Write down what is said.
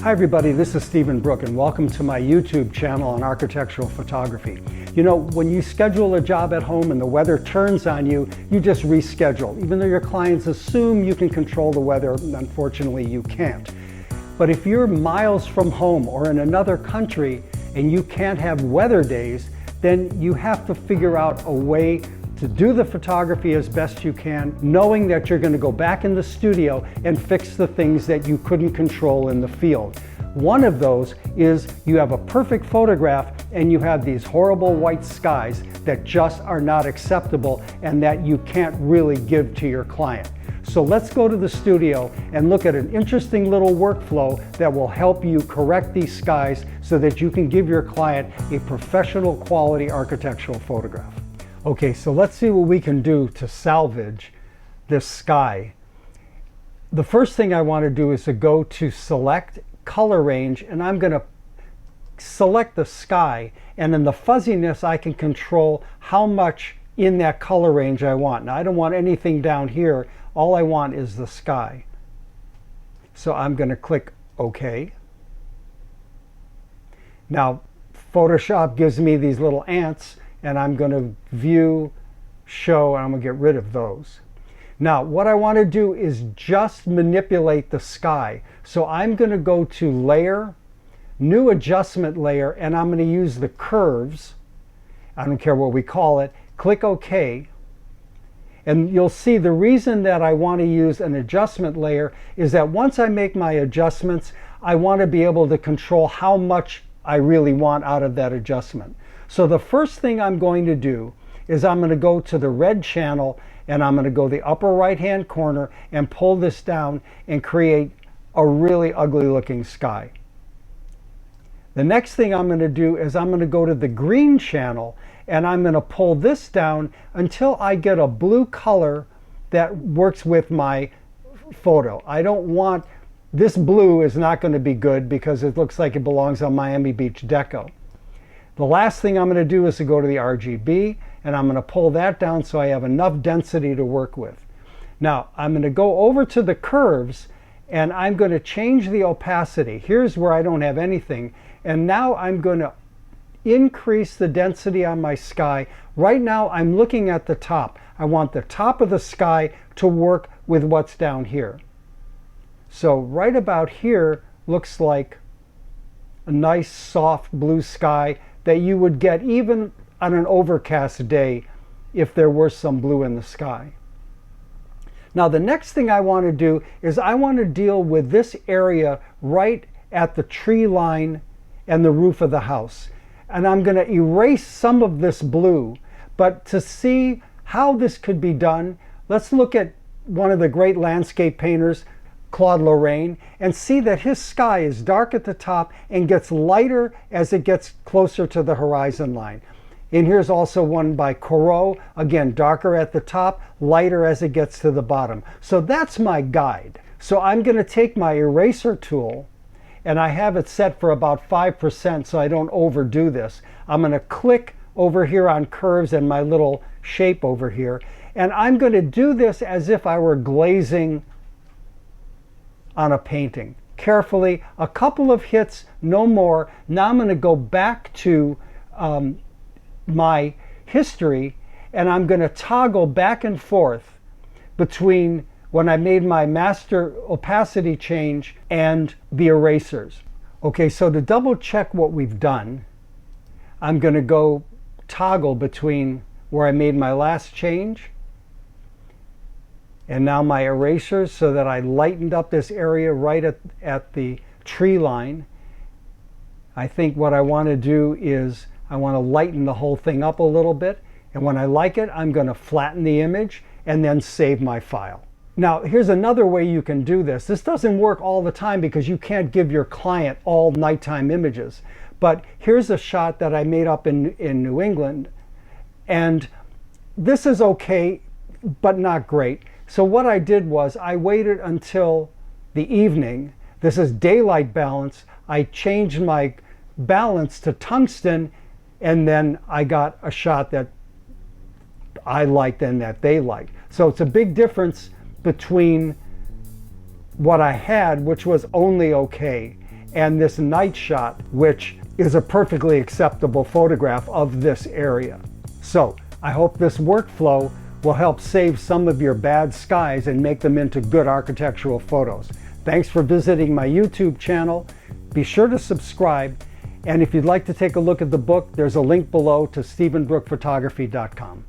Hi everybody, this is Stephen Brooke and welcome to my YouTube channel on architectural photography. You know, when you schedule a job at home and the weather turns on you, you just reschedule. Even though your clients assume you can control the weather, unfortunately you can't. But if you're miles from home or in another country and you can't have weather days, then you have to figure out a way to do the photography as best you can, knowing that you're going to go back in the studio and fix the things that you couldn't control in the field. One of those is you have a perfect photograph and you have these horrible white skies that just are not acceptable and that you can't really give to your client. So let's go to the studio and look at an interesting little workflow that will help you correct these skies so that you can give your client a professional quality architectural photograph. Okay, so let's see what we can do to salvage this sky. The first thing I want to do is to go to select color range, and I'm going to select the sky, and in the fuzziness I can control how much in that color range I want. Now I don't want anything down here, all I want is the sky. So I'm going to click OK. Now Photoshop gives me these little ants, and I'm going to view, show, and I'm going to get rid of those. Now what I want to do is just manipulate the sky. So I'm going to go to Layer, New Adjustment Layer, and I'm going to use the curves. I don't care what we call it. Click OK. And you'll see the reason that I want to use an adjustment layer is that once I make my adjustments, I want to be able to control how much I really want out of that adjustment. So the first thing I'm going to do is I'm going to go to the red channel and I'm going to go the upper right hand corner and pull this down and create a really ugly looking sky. The next thing I'm going to do is I'm going to go to the green channel and I'm going to pull this down until I get a blue color that works with my photo. I don't want, this blue is not going to be good because it looks like it belongs on Miami Beach deco. The last thing I'm going to do is to go to the RGB and I'm going to pull that down so I have enough density to work with. Now I'm going to go over to the curves and I'm going to change the opacity. Here's where I don't have anything, and now I'm going to increase the density on my sky. Right now I'm looking at the top. I want the top of the sky to work with what's down here. So right about here looks like a nice soft blue sky that you would get even on an overcast day if there were some blue in the sky. Now the next thing I want to do is I want to deal with this area right at the tree line and the roof of the house. And I'm going to erase some of this blue. But to see how this could be done, let's look at one of the great landscape painters, Claude Lorraine, and see that his sky is dark at the top and gets lighter as it gets closer to the horizon line. And here's also one by Corot, again darker at the top, lighter as it gets to the bottom. So that's my guide. So I'm going to take my eraser tool, and I have it set for about 5% so I don't overdo this. I'm going to click over here on curves and my little shape over here, and I'm going to do this as if I were glazing on a painting. Carefully, a couple of hits, no more. Now I'm going to go back to my history and I'm going to toggle back and forth between when I made my master opacity change and the erasers. Okay, so to double check what we've done, I'm going to go toggle between where I made my last change and now my erasers, so that I lightened up this area right at the tree line. I think what I want to do is I want to lighten the whole thing up a little bit, and when I like it, I'm going to flatten the image and then save my file. Now here's another way you can do this. This doesn't work all the time because you can't give your client all nighttime images, but here's a shot that I made up in New England, and this is okay but not great. So what I did was I waited until the evening. This is daylight balance. I changed my balance to tungsten, and then I got a shot that I liked and that they liked. So it's a big difference between what I had, which was only okay, and this night shot, which is a perfectly acceptable photograph of this area. So I hope this workflow will help save some of your bad skies and make them into good architectural photos. Thanks for visiting my YouTube channel. Be sure to subscribe. And if you'd like to take a look at the book, there's a link below to StephenBrookePhotography.com.